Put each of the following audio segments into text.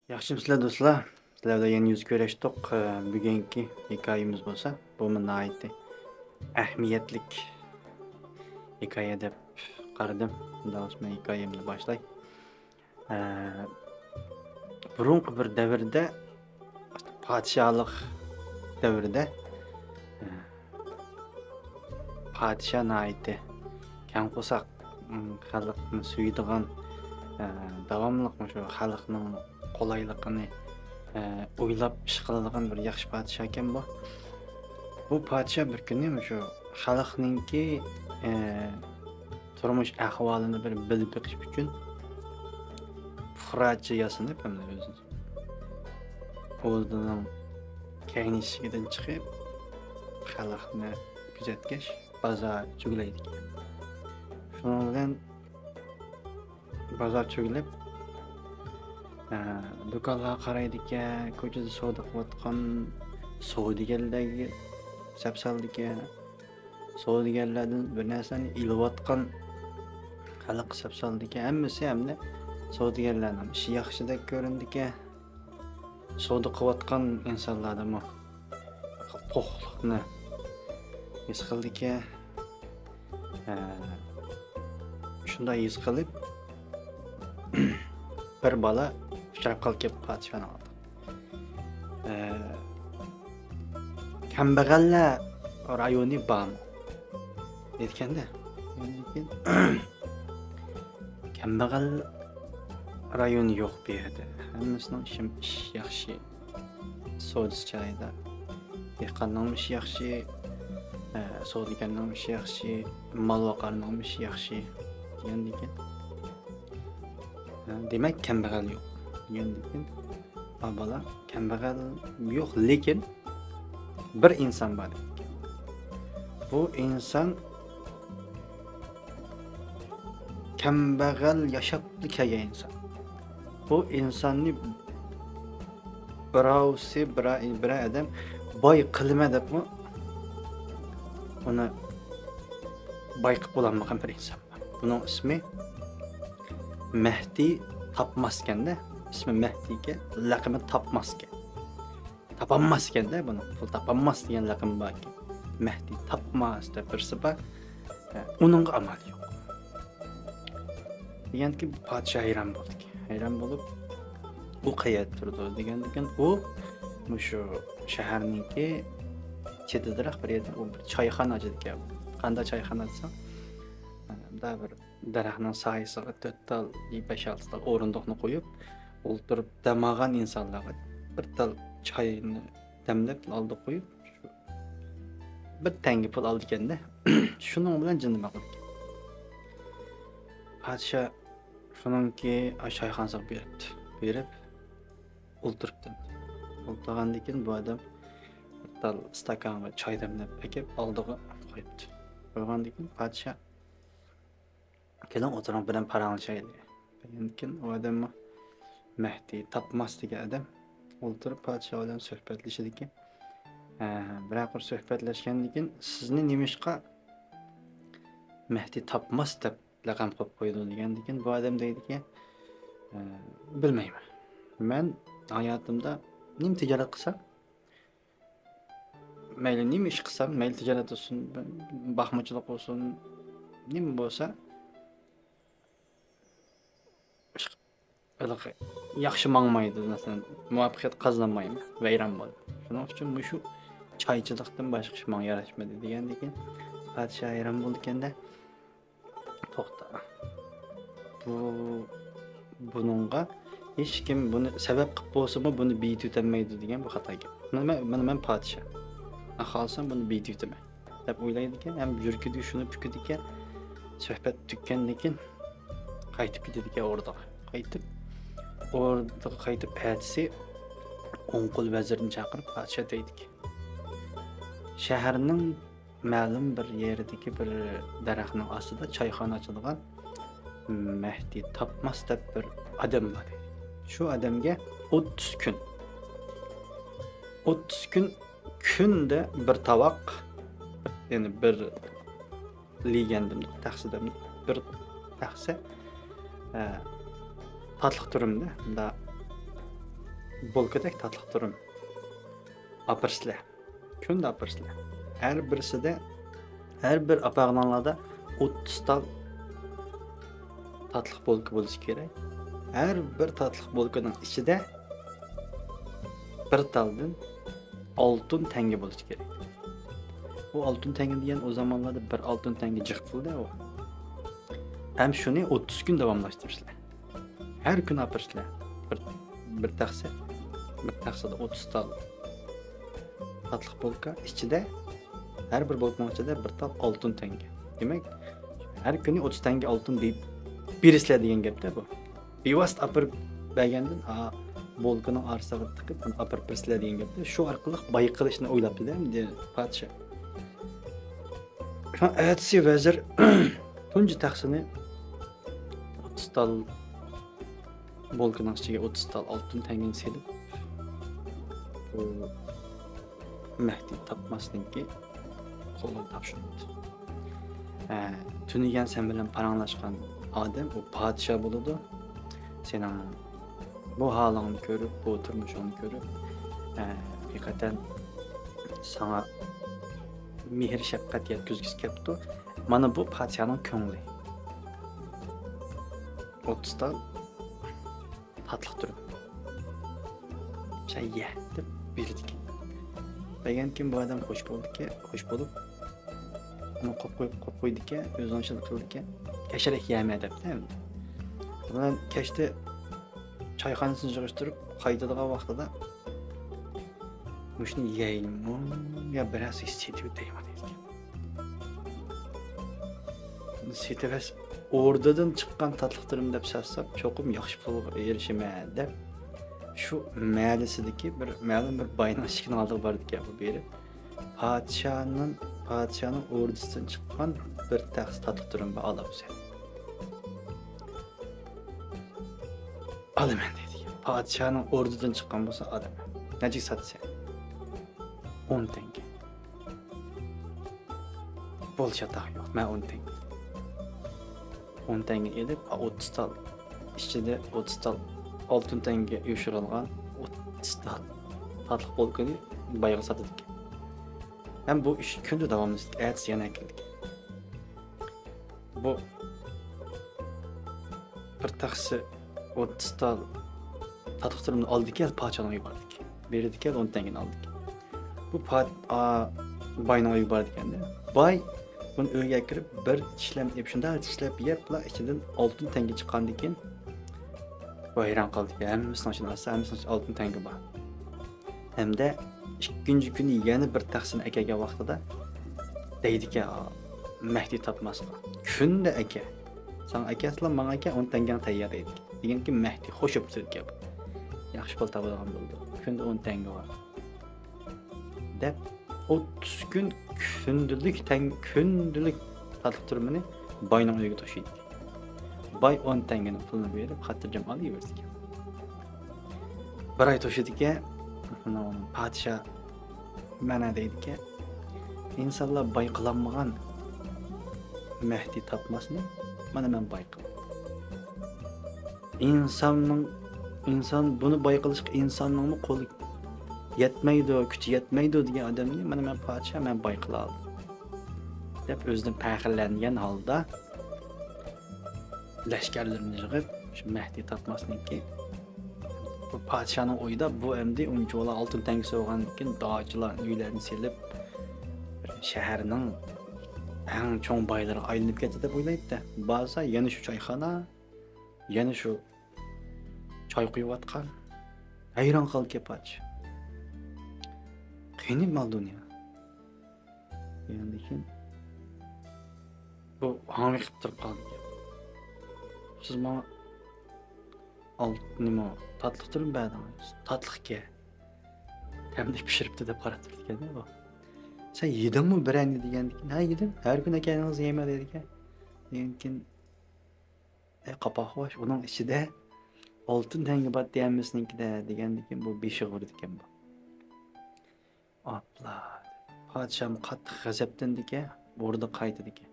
Yaxshimisilar do'stlar? Sizlar bilan yuz ko'rishdik. Bugungi hikoyamiz bo'lsa, bu nihoyatda ahamiyatlik hikoya deb qaradim. Unda o'sma hikoyamni boshlay. Eee, Burungi bir davrda, podshohlik davrida eee, podshoh nihoyatda kangqusoq xalqni suydigan davomli shu xalqning qulayligini o'ylab ish qiladigan bir yaxshi podshoh ekan bu. Bu podshoh bir kuni shu xalqningki turmush ahvolini bir bilib beqish uchun puxrachi yasanib hamda o'zining kayni eshigidan chiqib xalqni kuzatgach bozor cho'glaydi. Shuning bilan bozor cho'gilib do'konlarga qaraydi ekan, ko'chada savdo qilayotgan savdogarlarga sapsaldi ekan, savdogarlardan bir narsani ilayotgan xalq sapsaldi ekan. Hammasi hamda savdogarlarning ishi yaxshidek ko'rindi ekan. Savdo qilayotgan insonlardan to'qliqni his qildi ekan. Shunday his qilib bir bola uchrab qolib podshohni oldi. Kambag'allar rayoni bormi aytganda, kambag'al rayoni yo'q bu yerda. Hammasining ishi yaxshi. Savdosi joyida. Dehqonning ishi yaxshi, savdogarning ishi yaxshi, molvaqarning ishi yaxshi degandan demak kambag'al yo'q degandan bola kambag'al yo'q, lekin bir inson bor. Bu inson kambag'al yashab kelgan inson. Bu insonni bir odam boy qilma deb uni boy qilib bo'lolmagan bir inson. Buning ismi Mehdi Tapmasken-da. İsmi Mehdi'ga laqabi Tapmasken. Tapammasken-da buni. Pul tapammas degan laqabi bor ekan. Mehdi Tapmas deb birisi bor. Uning amali yo'q. Deganki podshoh hayron bo'ldi. Hayron bo'lib, u qayerda turdi degandan u shu shaharningki chetidaroq bir yerda bir choyxona ochdi ekan. Qanday choyxona desam, bunda bir daraxtning soyasiga 4 tal, 5-6 tal o'rindiqni qo'yib, o'ltirib damagan insonlarga bir tal choyni damlab oldi qo'yib, bir tanga pul oldi ekanda, shuning bilan jinnima qildi. Podshoh shuningki choyxonasiga berib o'ltiribdi. O'ltirgandan keyin bu odam bir tal stakanga choy damlab akib oldiga qo'yibdi. Qo'ygandan keyin podshoh keling o'tiring bilan paranglashaylik. Keyin u odam Mehdi Tapmas degan odam o'ltirib podshoh bilan suhbatlashadi ekan. Biroq suhbatlashgandan keyin sizni nimishqa Mehdi Tapmas deb laqab qo'yib qo'ydi degandan keyin bu odam deydi-ki, bilmayman. Men hayotimda nim tijorat qilsam, mayli nim ish qilsam, mayli tijorat bo'lsin, baxmachilik bo'lsin, nim bo'lsa yaxshi mangmaydi, masalan, muvaffaqiyat qozonmayman, vayron bo'ldi. Shuning uchun shu choychilikdan boshqa ish menga yarashmadi degandan keyin podshoh hayron bo'ldi ekanda. To'xta. Buningga hech kim buni sabab qilib bo'lsa-mu buni biyutolmaydi degan bu xato gap. Men podshoh. Xohlsam buni biyutaman deb o'ylaydi ekan, ham yurkidi shuni fikirdi ekan. Suhbat tugagandan keyin qaytib ketdi ekan o'rdaga. Qaytib aytsa, o'nqul vazirni chaqirib podshoh deydi-ki, shaharning ma'lum bir yeridagi bir daraxtning ostida choyxona ochilgan Mehdi Tapmas deb bir odam bor. Shu odamga 30 kun kunda bir tovoq, ya'ni bir ligandim taxsidim bir taxsa tatliq turimda. Bunda Bolkadek tatlı durum. Apırsızlar. Künde apırsızlar. Her birisi de her bir apağlanlarda 30 tal tatlı bolka bo'lishi kerak. Her bir tatlı bolkaning ichida bir taldan oltin tanga bo'lishi kerak. Bu oltin tanga degan o zamonlarda bir oltin tanga jiq pulda u. Hem shuni 30 kun davomlashtirishlar. Her kun apırsızlar. Bir taxsa, bir taxsada 30 tal tatlı bolka ichida her bir bolkaning ichida bir tal oltin tanga. Demak, her kuni 30 tanga oltin berisizlar degan gapda bu. Bevosita apirib bergandan bolkaning orasiga tiqib apirib berisizlar degan gapda. Shu orqali boy qilishni o'ylabdi-da, podsho. Ertasi vazir tunji taxsini 30 tal bolkaning ichiga 30 tal oltin tangani selib bu Mehdi tapmasninki qo'lga topshirdi. Tunigan sen bilan paranglashgan odam u podsho bo'ladi. Sening bu holingni ko'rib, bu turmushingni ko'rib, haqiqatan sana mehr shafqat yetkazgisi kelibdi. Mana bu podshoning ko'ngli. 30 tal tatlı durum. Çay ye deb berdik. Degan kim bu odam xush bo'lib, uni qo'yib qo'ydiki, o'zini shil qildiki, kasharak yema debdi. Bundan kechda choyxonasini yig'ishtirib, qaytadigan vaqtida mushni yeymi yo biroz istedib deyman ekan. Sitevas o'rdadan chiqqan tatlıqtirim deb sassab, cho'qim yaxshi pulga erishima deb shu malisidagi bir ma'lum bir boyning eshigini oldiga bordik bu berib. Podshoning o'rdasidan chiqqan bir taxs tatlıqtirimni olib sen. Olaman dedi. Podshoning o'rdadan chiqqan bo'lsa olaman. Necha sotsa? 10 tanga. Bo'lshataq yo'q, men 10 tanga. 10 tanga edib 30 tal ichida 30 tal oltin tanga yoshirilgan 30 tal tatlı bolkani bayga sotdik. Hem bu ish kunda davomlashdi. Ertasi yana keldik. Bu bir taxsi 30 tal tatlıqtirimni oldik, podshoning yubordik. Berdik, 10 tangani oldik. Bu boyning yubordik endi. Boy bunu uyga kirib bir tishlab yeb, ichidan oltin tanga chiqqandan keyin hayron qoldik. Hammasini oltin tanga bor. Hamda ikkinchi kuni yana bir taxsin akaga vaqtida deydiki, Mehdi tapmasqa. Kunda aka. Sen akaslar menga aka 10 tangani tayyor edik. Deganki Mehdi xo'shibdi gap. Yaxshi pul topadigan bo'ldi. Kunda 10 tanga bor. Deb 30 gün kundalik tatlı turumini boyning uyiga to'shiydik. Boy 10 tangani pulni berib, xotirjam olaverdik. Bir oy to'shidikka, podsho mana deydiki, insonlar boy qilinmagan Mehdi tapmasni mana men boy qildim. İnsan bunu boy qilishga insonning qo'li yetmeydi, kuchi yetmeydi degan odamni mana men podsho men boy qila oldim deb o'zidan faxrlangan holda lashkarlarini yig'ib shu Mehdi tapmasniki bu podshoning o'yida bu endi unchola oltin tanga so'g'andan keyin dojlar uylarini selib shaharning eng cho'ng boylari aylanib ketdi deb o'ylaydi. Bo'lsa yana shu choyxona, yana shu choy quyayotgan hayron qolib podsho. Qiynib mal dünya. Yani ki bu hangi qilib qoldi? Siz bana nima tatlı turum berdingiz. Tatlıqqa. Temlik pishiribdi deb qarab turgan bu. Sen yedingmi birani degandan ha yedim. Har kun akaningiz yema dediga. Lekin qapoq bosh uning ichida oltin tanga bor deyamiznikida degandan bu beshig'ur ekan bu. Abla, podshoh qattiq g'azabdandiki, o'rda qaytadiki.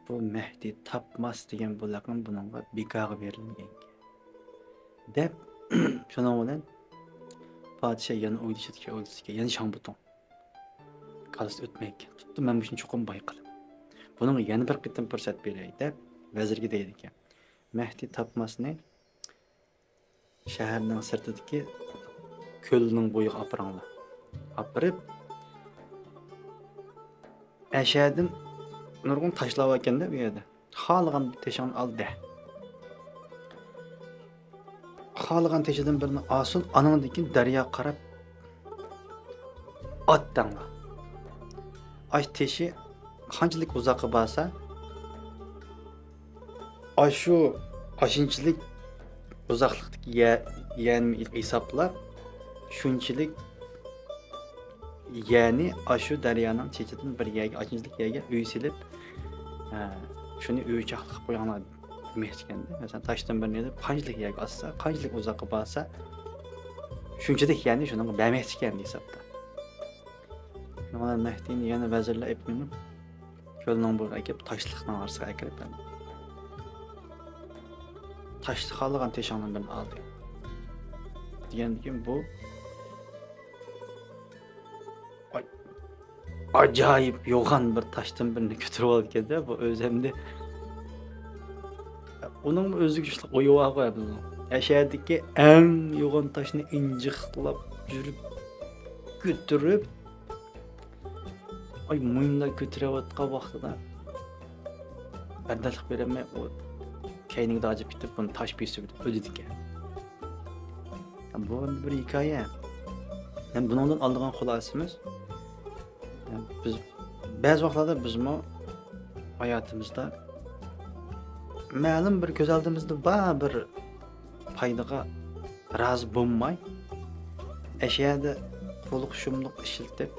Bu Mehdi tapmas degan bu laqab buningga bekorga berilmagan. Deb Şunun bilan padişah yana o'ylashga, yana Şambuton. Qalası o'tmay ekan. Tutdi, men bu ishni cho'qim bayqadim. Buningga yana bir qitim fursat beray deb vazirga deydi ekan. Mehdi Tapmasni shaharning sirtidagi ko'lning bo'yiga opiranglar. Opirib, ashadin nurg'un tashlab ekanda bu yerda. Xohlagan teshingni ol de. Xohlagan teshidan birini olsin, anandikin daryo qarab otdanglar. Aş teşi qanchalik uzoqqa borsa, shu aşınchilik uzoqlikdagi yani hisoblab, shunchalik yani shu daryoning chechidan bir yerga, aşınchilik yerga uy silib, shuni uychaqlik qilib qo'yganlar demekchikanda. Masalan, toshdan bir neda qanchalik yerga otsa, qanchalik uzoqqa borsa, shunchalik yani shuni bermoqchikan hisobda. Mana Mehdini yana vazirlar epminib, ko'lning bo'yiga kelib, toshliqning orasiga kirib, toshni xohlagan teshingni birini oldi. Degandan bu ajoyib yo'g'on bir toshdan birini ko'tarib olganda, bu o'zimda uning o'ziga shunaqa o'yi bor qo'yadi. Yashadiki eng yo'g'on toshni injiqlab yurib ko'tarib mo'yinlar ko'tarayotgan vaqtida bardashlik bermay o keyningda ajib ketib buni tosh besib o'ldi ekan. Bu bir hikoya. Yani bundan aldığan xulasimiz, biz bazı vaqtlarda bizmo hayatımızda ma'lum bir ko'z oldimizda bir foydaga rozi bo'lmay, ashyoda to'liq shumliq ishiltib,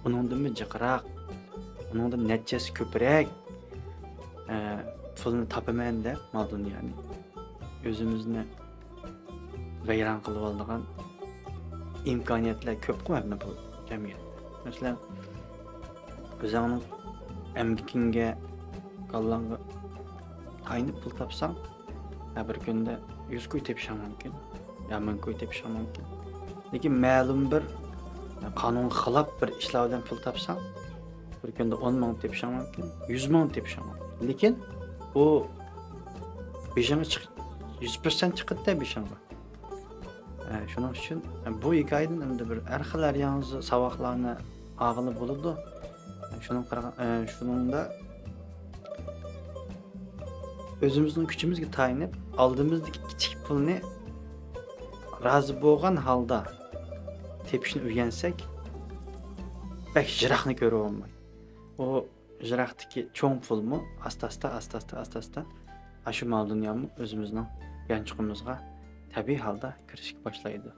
uningdan jiqroq, uningdan natijasi ko'proq pulni topaman deb mal dunyoni o'zimizni vayron qilib olgan imkoniyatlar ko'p qo'yapti bu jamiyatda. Masalan, o'zingning amkinga qo'llanga aynib pul topsang, bir kunda 100 ko'y tepishing mumkin, 1000 ko'y tepishing mumkin. Lekin ma'lum bir qonunga xilof bir ishlar bilan pul topsang, bir kunda 10 ming tepishing mumkin, 100 ming tepishing mumkin. Lekin u beshingga 100% chiqadi beshingga. Shuning uchun bu hikoyadan endi bir har xil yangi saboqlarni og'ili bo'ladi. Shuningda o'zimizning kuchimizga tayinib, oldimizdagi kichik pulni rozi bo'lgan holda tepishni o'rgansak, bak jiroqni ko'rib olmaydi. O jiroqdagi cho'ng pulmi asta-asta shu mal dunyomi o'zimizning yanchiqimizga tabiiy holda kirishga boshlaydi.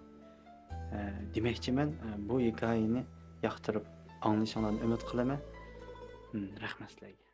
Demakchiman, bu hikoyani yoqtirib anglashinglarni umid qilaman. Rahmat sizlarga.